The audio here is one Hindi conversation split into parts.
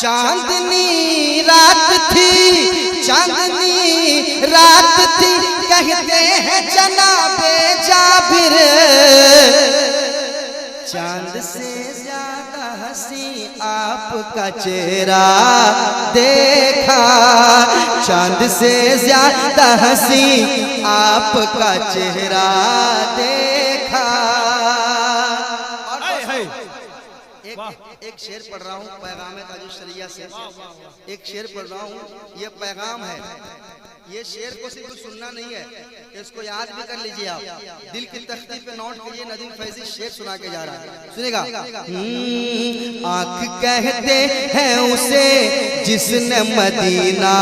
चांदनी रात थी, चांदनी रात थी, कहते हैं जनाबे जाबिर। चांद से ज्यादा हंसी आपका चेहरा देखा, चांद से ज्यादा हंसी आपका चेहरा देखा। एक शेर पढ़ रहा हूँ पैगाम ताजुश्शरिया से, एक शेर पढ़ रहा हूँ, ये पैगाम है। ये शेर को सिर्फ सुनना नहीं है, इसको याद भी कर लीजिए आप, दिल की तख्ती पे नोट कीजिए। नदीम फैजी शेर सुना के जा रहा है, सुनेगा। आँख कहते हैं उसे जिसने मदीना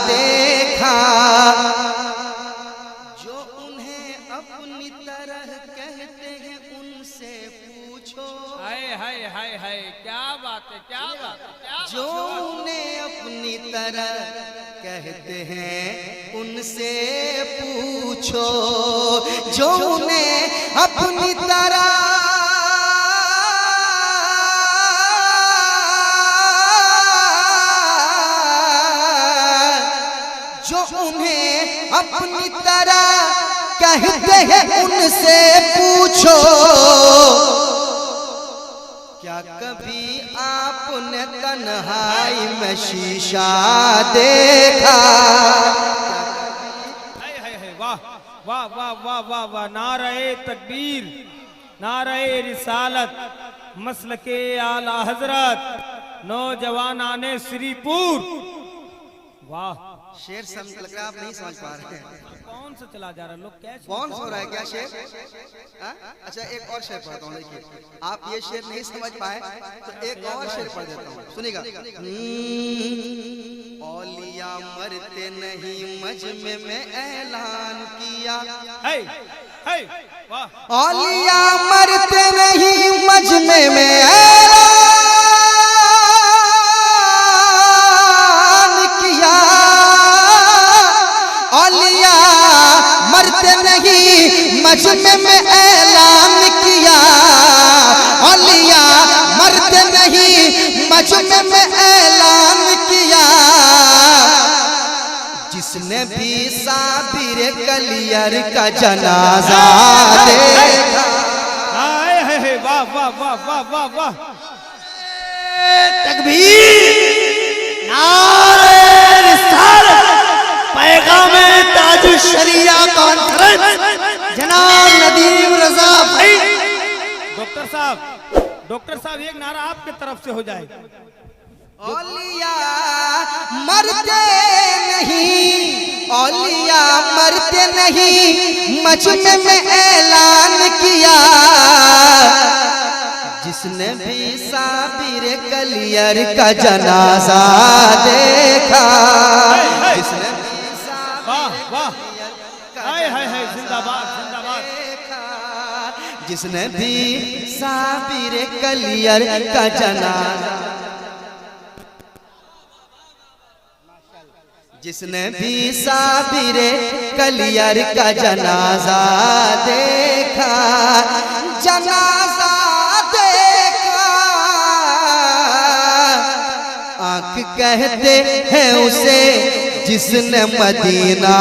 देखा, जो उन्हें अपनी तरह कहते हैं उनसे पूछो। हाय हाय हाय हाय, क्या बात है, क्या बात है, क्या जो उन्हें अपनी तरह कहते हैं उनसे पूछो, जो उन्हें अपनी तरह जो उन्हें अपनी तरह कहते हैं उनसे पूछो। क्या कभी आपने तन्हाई में शीशा देखा? वाह वाह वाह वाह वाह वाह, नारे तकबीर, नारे रिसालत, मसलके आला हजरत, नौजवानाने श्रीपुर। वाह, शेर समझ लग रहा है आप नहीं समझ पा रहे हैं। कौन सा चला जा रहा है, लोग कैसे कौन हो रहा है क्या शेर? अच्छा एक और शेर पढ़ता हूँ, देखिए आप ये शेर नहीं समझ पाए तो एक और शेर पढ़ देता हूँ, सुनिएगा। औलिया मरते नहीं मजमे में ऐलान किया, औलिया मरते नहीं मजमे में ऐलान किया, औलिया मरते नहीं मजमे में ऐलान किया, औलिया मरते नहीं मजमे में ऐलान किया। जिसने भी साबिर कलियर का जनाजा देखा। वाह वाह वाह वाह वाह वाह, तकबीर, नारे रिसालत, पैगाम ताजुश्शरिया कॉन्फ्रेंस, जनाब नदीम रजा भाई। डॉक्टर साहब एक नारा आपके तरफ से हो जाए। औलिया मरते नहीं, औलिया मरते नहीं मजमे में ऐलान किया। जिसने भी साबिर कलियर का जनाजा देखा, जिसने भी साबिर जिंदाबाद जिंदाबाद, जिसने भी साबिर कलियर का जनाजा, जिसने भी साबिर कलियर का जनाजा देखा, जनाजा देखा। आँख कहते हैं उसे जिसने मदीना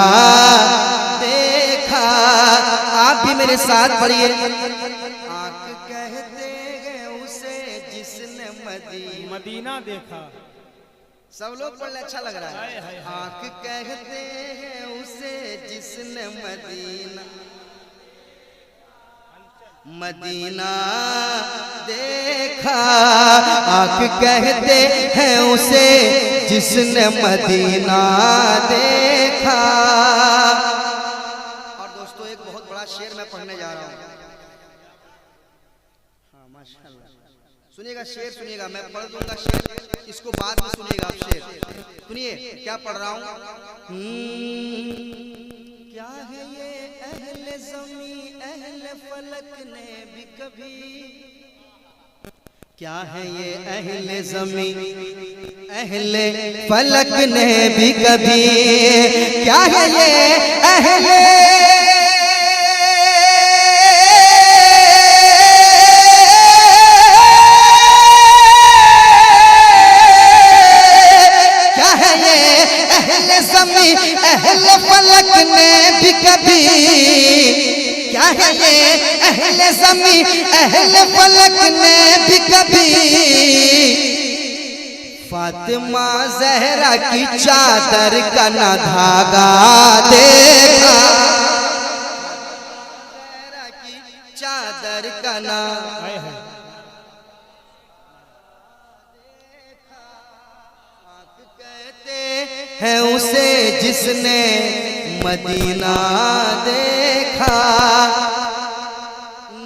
देखा। आप भी मेरे साथ पढ़िए। आँख कहते हैं उसे जिसने मदीना देखा। सब लोग पढ़ने अच्छा लग रहा है। आँख कहते हैं उसे जिसने मदीना देखा, आँख कहते हैं उसे जिसने मदीना देखा। और दोस्तों एक बहुत बड़ा शेर मैं पढ़ने जा रहा हूँ। हाँ माशाल्लाह, सुनिएगा शेर, सुनिएगा, मैं पढ़ दूंगा शेर, इसको बाद में सुनिएगा आप शेर। सुनिए क्या पढ़ रहा हूँ। क्या है ये अहले ज़मी अहले फलक ने भी कभी, क्या है ये अहले ज़मी अहले फलक ने भी कभी, क्या है ये अहले है ये अहले ज़मी अहले फलक ने भी कभी फातिमा ज़हरा की चादर का ना धागा देखा, ज़हरा की चादर का ना है उसे जिसने मदीना देखा।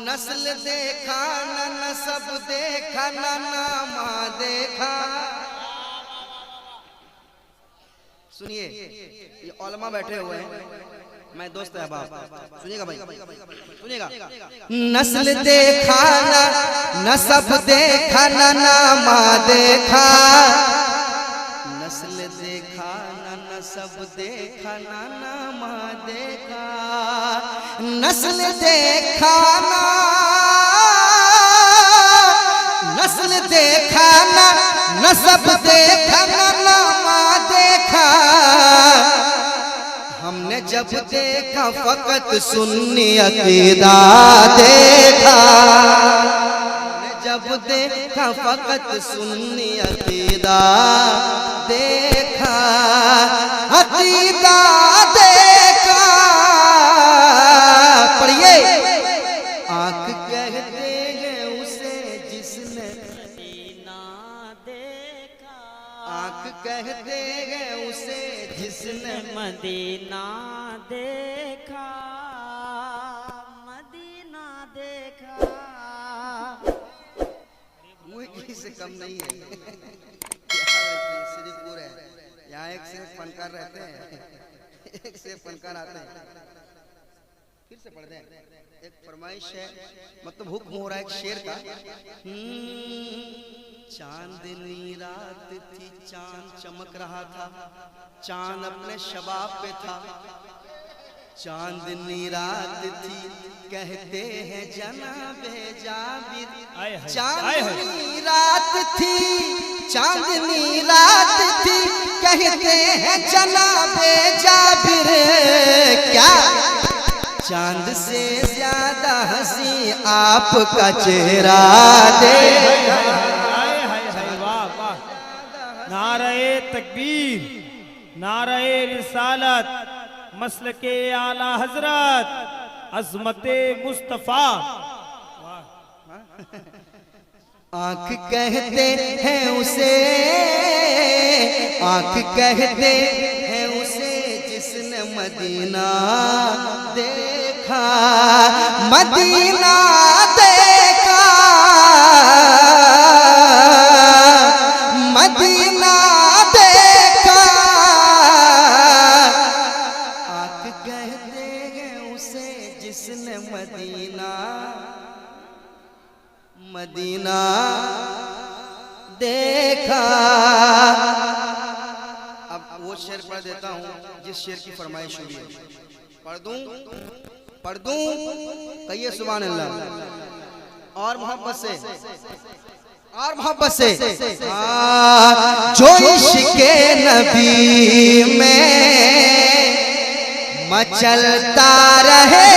नस्ल देखा न नसब देखा न नामा देखा। सुनिए ये उलमा बैठे हुए हैं, मैं दोस्त है बाप, सुनिएगा भाई सुनिएगा। नस्ल देखा न नसब देखा न नामा देखा, नस्ल देखा न नसब देखा न नामा देखा, नस्ल देखा न नस्ल देखा न नसब देखा न नामा देखा। हमने जब देखा फकत सुन्नी अकीदा देखा, जब देखा फकत सुन्नी अकीदा देखा, अकीदा देखा। पढ़िए आँख कहते हैं उसे जिसने मदीना देखा, आँख कहते हैं उसे जिसने मदीना देखा, मदीना देखा। से कम नहीं है श्रीपुर है, यहाँ एक से फनकार रहते हैं, एक से फनकार आते हैं। फिर से पढ़ दें, एक फरमाइश है, मतलब हुक्म हो रहा है एक शेर का। चांदनी रात थी चांद चमक रहा था, चांद अपने शबाब पे था। चांदनी रात थी कहते हैं जनाबे जाबिर, चांदनी रात थी, चांदनी रात थी कहते हैं जनाबे जाबिर। क्या चांद से ज्यादा हंसी आपका चेहरा दे। नारे तकबीर, नारे रिसालत, मसलके आला हजरत, अज़मते मुस्तफा। आँख कहते हैं उसे, आँख कहते हैं उसे जिसने मदीना देखा, मदीना देखा, मदीना देखा। आँख कहते हैं उसे जिसने मदीना मदीना देखा। अब वो शेर पढ़ देता हूँ जिस शेर की फरमाइश हुई है। पढ़ दूं कहिए सुभान अल्लाह। और मोहब्बत से, और मोहब्बत से। जो इश्क़े नबी में मचलता रहे